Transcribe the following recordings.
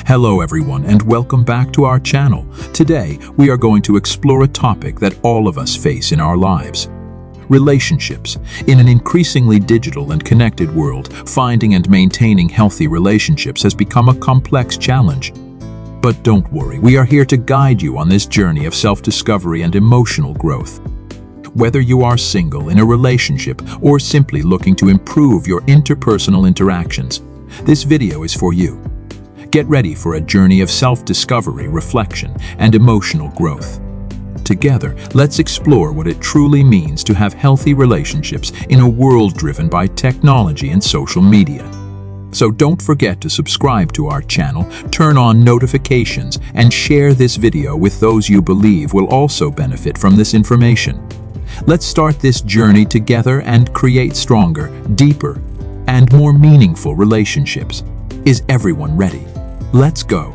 Hello everyone and welcome back to our channel. Today, we are going to explore a topic that all of us face in our lives. Relationships. In an increasingly digital and connected world, finding and maintaining healthy relationships has become a complex challenge. But don't worry, we are here to guide you on this journey of self-discovery and emotional growth. Whether you are single, in a relationship, or simply looking to improve your interpersonal interactions, this video is for you. Get ready for a journey of self-discovery, reflection, and emotional growth. Together, let's explore what it truly means to have healthy relationships in a world driven by technology and social media. So don't forget to subscribe to our channel, turn on notifications, and share this video with those you believe will also benefit from this information. Let's start this journey together and create stronger, deeper, and more meaningful relationships. Is everyone ready? Let's go.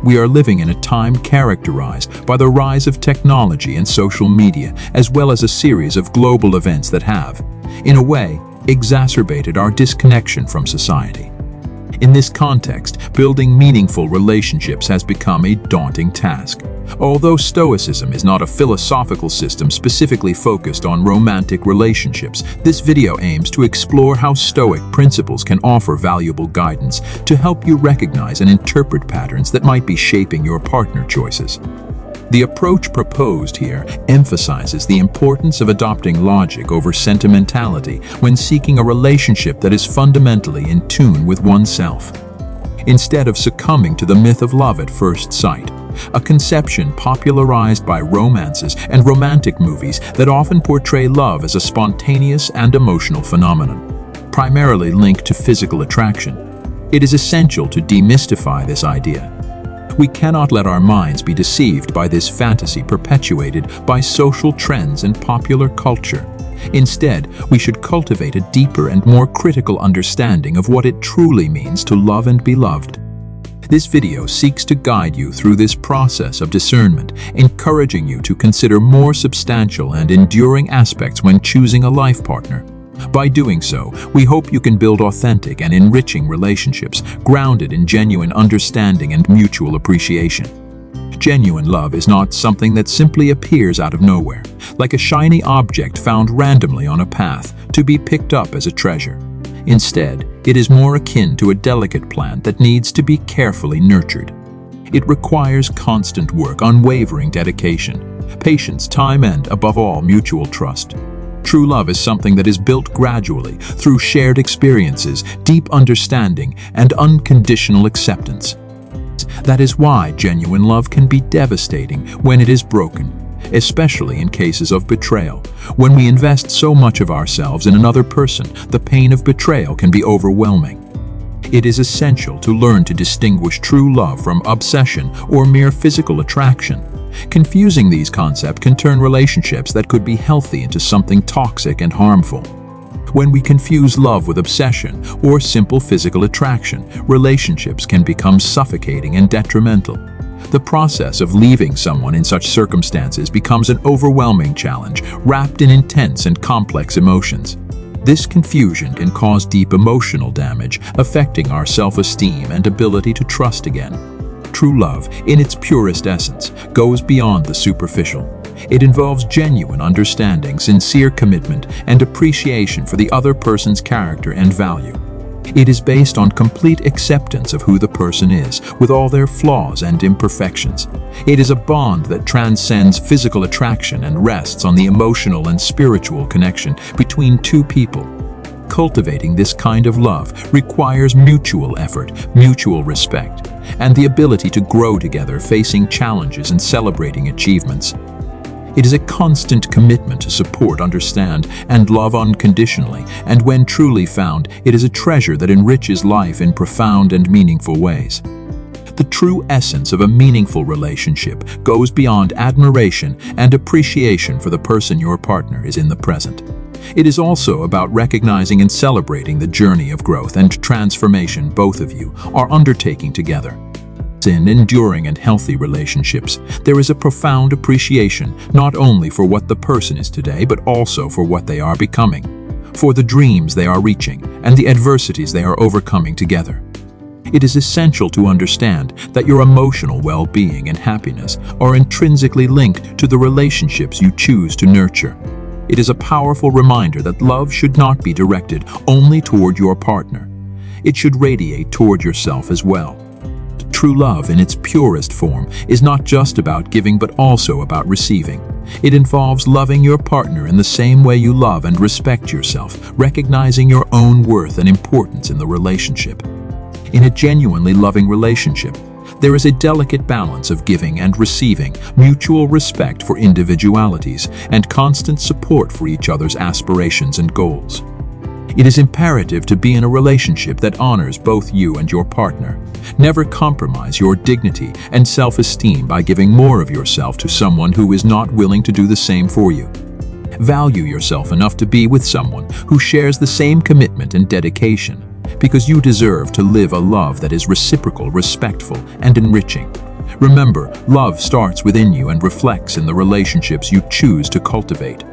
We are living in a time characterized by the rise of technology and social media, as well as a series of global events that have, in a way, exacerbated our disconnection from society. In this context, building meaningful relationships has become a daunting task. Although Stoicism is not a philosophical system specifically focused on romantic relationships, this video aims to explore how Stoic principles can offer valuable guidance to help you recognize and interpret patterns that might be shaping your partner choices. The approach proposed here emphasizes the importance of adopting logic over sentimentality when seeking a relationship that is fundamentally in tune with oneself. Instead of succumbing to the myth of love at first sight, a conception popularized by romances and romantic movies that often portray love as a spontaneous and emotional phenomenon, primarily linked to physical attraction. It is essential to demystify this idea. We cannot let our minds be deceived by this fantasy perpetuated by social trends and popular culture. Instead, we should cultivate a deeper and more critical understanding of what it truly means to love and be loved. This video seeks to guide you through this process of discernment, encouraging you to consider more substantial and enduring aspects when choosing a life partner. By doing so, we hope you can build authentic and enriching relationships grounded in genuine understanding and mutual appreciation. Genuine love is not something that simply appears out of nowhere, like a shiny object found randomly on a path to be picked up as a treasure. Instead, it is more akin to a delicate plant that needs to be carefully nurtured. It requires constant work, unwavering dedication, patience, time, and, above all, mutual trust. True love is something that is built gradually through shared experiences, deep understanding, and unconditional acceptance. That is why genuine love can be devastating when it is broken, especially in cases of betrayal. When we invest so much of ourselves in another person, the pain of betrayal can be overwhelming. It is essential to learn to distinguish true love from obsession or mere physical attraction. Confusing these concepts can turn relationships that could be healthy into something toxic and harmful. When we confuse love with obsession or simple physical attraction, relationships can become suffocating and detrimental. The process of leaving someone in such circumstances becomes an overwhelming challenge, wrapped in intense and complex emotions. This confusion can cause deep emotional damage, affecting our self-esteem and ability to trust again. True love, in its purest essence, goes beyond the superficial. It involves genuine understanding, sincere commitment, and appreciation for the other person's character and value. It is based on complete acceptance of who the person is, with all their flaws and imperfections. It is a bond that transcends physical attraction and rests on the emotional and spiritual connection between two people. Cultivating this kind of love requires mutual effort, mutual respect, and the ability to grow together, facing challenges and celebrating achievements. It is a constant commitment to support, understand, and love unconditionally, and when truly found, it is a treasure that enriches life in profound and meaningful ways. The true essence of a meaningful relationship goes beyond admiration and appreciation for the person your partner is in the present. It is also about recognizing and celebrating the journey of growth and transformation both of you are undertaking together. In enduring and healthy relationships, there is a profound appreciation not only for what the person is today, but also for what they are becoming, for the dreams they are reaching, and the adversities they are overcoming together. It is essential to understand that your emotional well-being and happiness are intrinsically linked to the relationships you choose to nurture. It is a powerful reminder that love should not be directed only toward your partner. It should radiate toward yourself as well. True love in its purest form is not just about giving but also about receiving. It involves loving your partner in the same way you love and respect yourself, recognizing your own worth and importance in the relationship. In a genuinely loving relationship, there is a delicate balance of giving and receiving, mutual respect for individualities, and constant support for each other's aspirations and goals. It is imperative to be in a relationship that honors both you and your partner. Never compromise your dignity and self-esteem by giving more of yourself to someone who is not willing to do the same for you. Value yourself enough to be with someone who shares the same commitment and dedication, because you deserve to live a love that is reciprocal, respectful, and enriching. Remember, love starts within you and reflects in the relationships you choose to cultivate.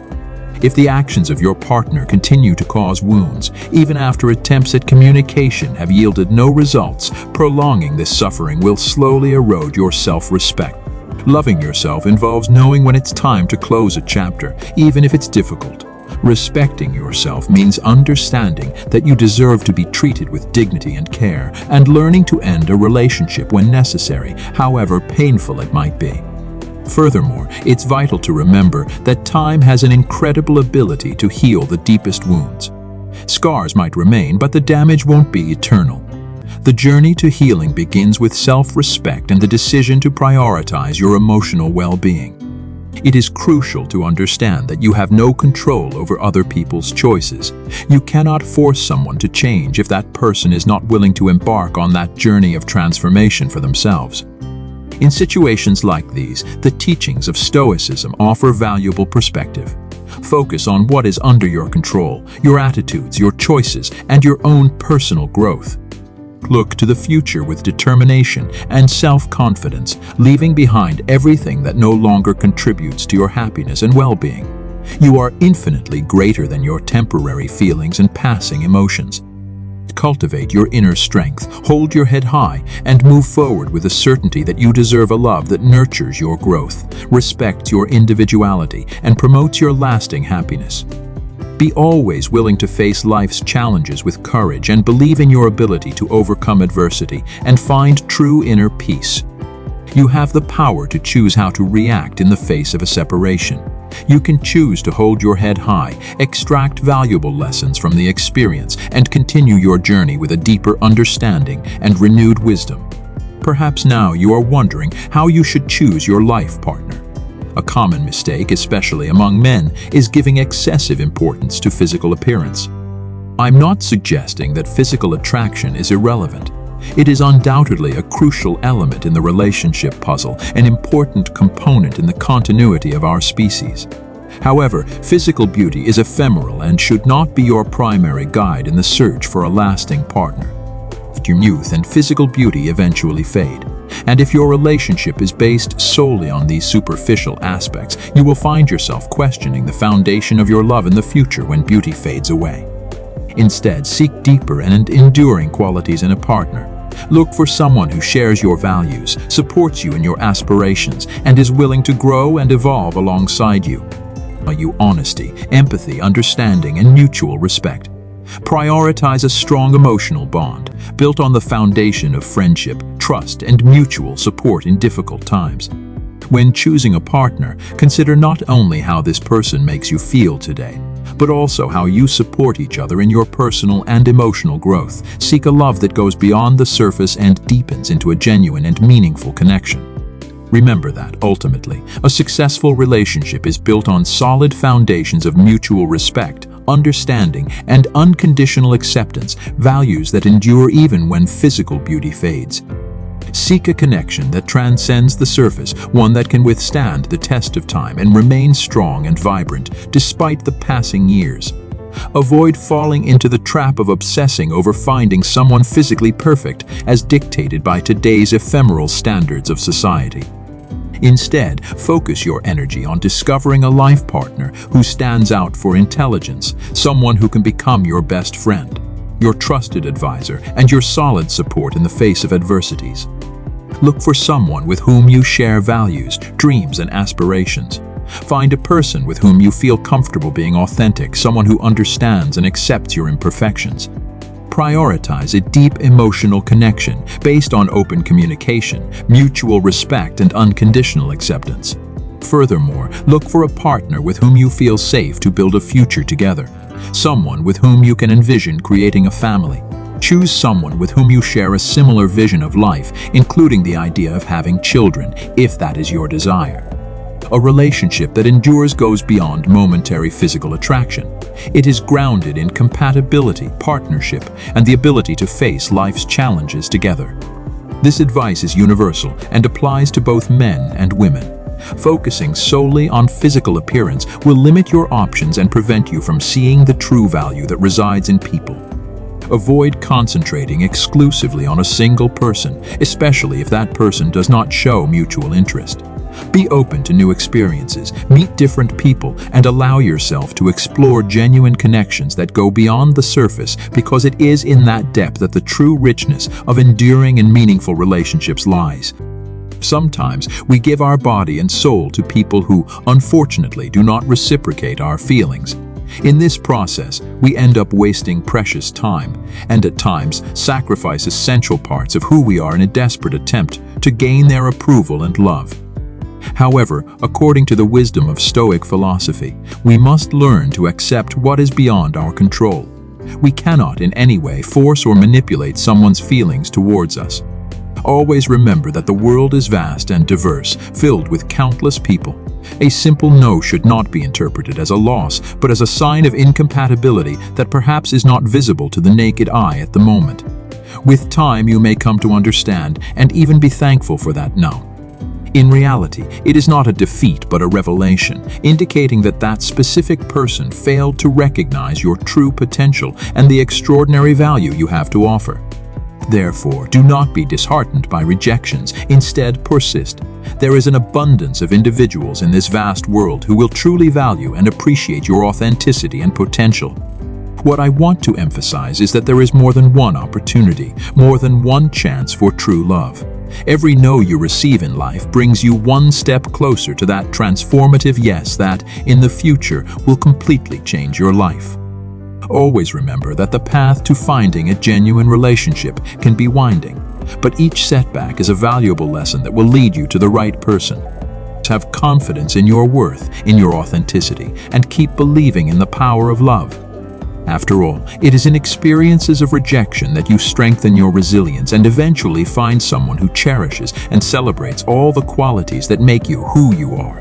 If the actions of your partner continue to cause wounds, even after attempts at communication have yielded no results, prolonging this suffering will slowly erode your self-respect. Loving yourself involves knowing when it's time to close a chapter, even if it's difficult. Respecting yourself means understanding that you deserve to be treated with dignity and care, and learning to end a relationship when necessary, however painful it might be. Furthermore, it's vital to remember that time has an incredible ability to heal the deepest wounds. Scars might remain, but the damage won't be eternal. The journey to healing begins with self-respect and the decision to prioritize your emotional well-being. It is crucial to understand that you have no control over other people's choices. You cannot force someone to change if that person is not willing to embark on that journey of transformation for themselves. In situations like these, the teachings of Stoicism offer valuable perspective. Focus on what is under your control, your attitudes, your choices, and your own personal growth. Look to the future with determination and self-confidence, leaving behind everything that no longer contributes to your happiness and well-being. You are infinitely greater than your temporary feelings and passing emotions. Cultivate your inner strength, hold your head high, and move forward with the certainty that you deserve a love that nurtures your growth, respects your individuality, and promotes your lasting happiness. Be always willing to face life's challenges with courage and believe in your ability to overcome adversity and find true inner peace. You have the power to choose how to react in the face of a separation. You can choose to hold your head high, extract valuable lessons from the experience, and continue your journey with a deeper understanding and renewed wisdom. Perhaps now you are wondering how you should choose your life partner. A common mistake, especially among men, is giving excessive importance to physical appearance. I'm not suggesting that physical attraction is irrelevant. It is undoubtedly a crucial element in the relationship puzzle, an important component in the continuity of our species. However, physical beauty is ephemeral and should not be your primary guide in the search for a lasting partner. Your youth and physical beauty eventually fade, and if your relationship is based solely on these superficial aspects, you will find yourself questioning the foundation of your love in the future when beauty fades away. Instead, seek deeper and enduring qualities in a partner. Look for someone who shares your values, supports you in your aspirations, and is willing to grow and evolve alongside you. Value honesty, empathy, understanding, and mutual respect. Prioritize a strong emotional bond, built on the foundation of friendship, trust, and mutual support in difficult times. When choosing a partner, consider not only how this person makes you feel today, but also how you support each other in your personal and emotional growth. Seek a love that goes beyond the surface and deepens into a genuine and meaningful connection. Remember that, ultimately, a successful relationship is built on solid foundations of mutual respect, understanding, and unconditional acceptance, values that endure even when physical beauty fades. Seek a connection that transcends the surface, one that can withstand the test of time and remain strong and vibrant despite the passing years. Avoid falling into the trap of obsessing over finding someone physically perfect as dictated by today's ephemeral standards of society. Instead, focus your energy on discovering a life partner who stands out for intelligence, someone who can become your best friend. your trusted advisor, and your solid support in the face of adversities. Look for someone with whom you share values, dreams, and aspirations. Find a person with whom you feel comfortable being authentic, someone who understands and accepts your imperfections. Prioritize a deep emotional connection based on open communication, mutual respect, and unconditional acceptance. Furthermore, look for a partner with whom you feel safe to build a future together, someone with whom you can envision creating a family. Choose someone with whom you share a similar vision of life, including the idea of having children, if that is your desire. A relationship that endures goes beyond momentary physical attraction. It is grounded in compatibility, partnership, and the ability to face life's challenges together. This advice is universal and applies to both men and women. Focusing solely on physical appearance will limit your options and prevent you from seeing the true value that resides in people. Avoid concentrating exclusively on a single person, especially if that person does not show mutual interest. Be open to new experiences, meet different people, and allow yourself to explore genuine connections that go beyond the surface, because it is in that depth that the true richness of enduring and meaningful relationships lies. Sometimes we give our body and soul to people who, unfortunately, do not reciprocate our feelings. In this process, we end up wasting precious time, and at times sacrifice essential parts of who we are in a desperate attempt to gain their approval and love. However, according to the wisdom of Stoic philosophy, we must learn to accept what is beyond our control. We cannot in any way force or manipulate someone's feelings towards us. Always remember that the world is vast and diverse, filled with countless people. A simple no should not be interpreted as a loss, but as a sign of incompatibility that perhaps is not visible to the naked eye at the moment. With time, you may come to understand and even be thankful for that no. In reality, it is not a defeat but a revelation, indicating that that specific person failed to recognize your true potential and the extraordinary value you have to offer. Therefore, do not be disheartened by rejections. Instead, persist. There is an abundance of individuals in this vast world who will truly value and appreciate your authenticity and potential. What I want to emphasize is that there is more than one opportunity, more than one chance for true love. Every no you receive in life brings you one step closer to that transformative yes that, in the future, will completely change your life. Always remember that the path to finding a genuine relationship can be winding, but each setback is a valuable lesson that will lead you to the right person. Have confidence in your worth, in your authenticity, and keep believing in the power of love. After all, it is in experiences of rejection that you strengthen your resilience and eventually find someone who cherishes and celebrates all the qualities that make you who you are.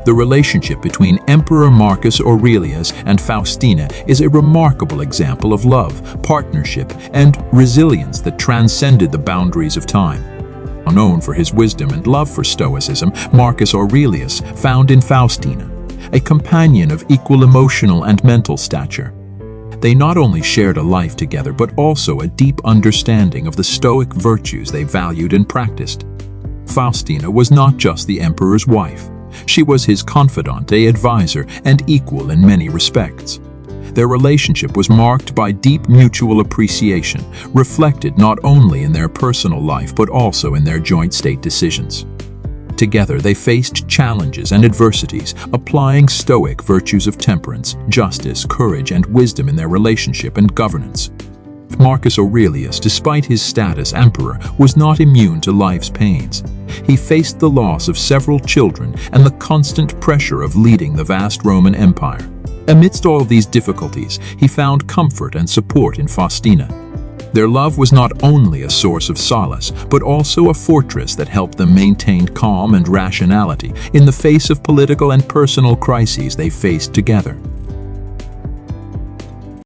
The relationship between Emperor Marcus Aurelius and Faustina is a remarkable example of love, partnership, and resilience that transcended the boundaries of time. Known for his wisdom and love for Stoicism, Marcus Aurelius found in Faustina a companion of equal emotional and mental stature. They not only shared a life together, but also a deep understanding of the Stoic virtues they valued and practiced. Faustina was not just the emperor's wife. She was his confidant, an advisor, and equal in many respects. Their relationship was marked by deep mutual appreciation, reflected not only in their personal life but also in their joint state decisions. Together, they faced challenges and adversities, applying Stoic virtues of temperance, justice, courage, and wisdom in their relationship and governance. Marcus Aurelius, despite his status as emperor, was not immune to life's pains. He faced the loss of several children and the constant pressure of leading the vast Roman Empire. Amidst all these difficulties, he found comfort and support in Faustina. Their love was not only a source of solace, but also a fortress that helped them maintain calm and rationality in the face of political and personal crises they faced together.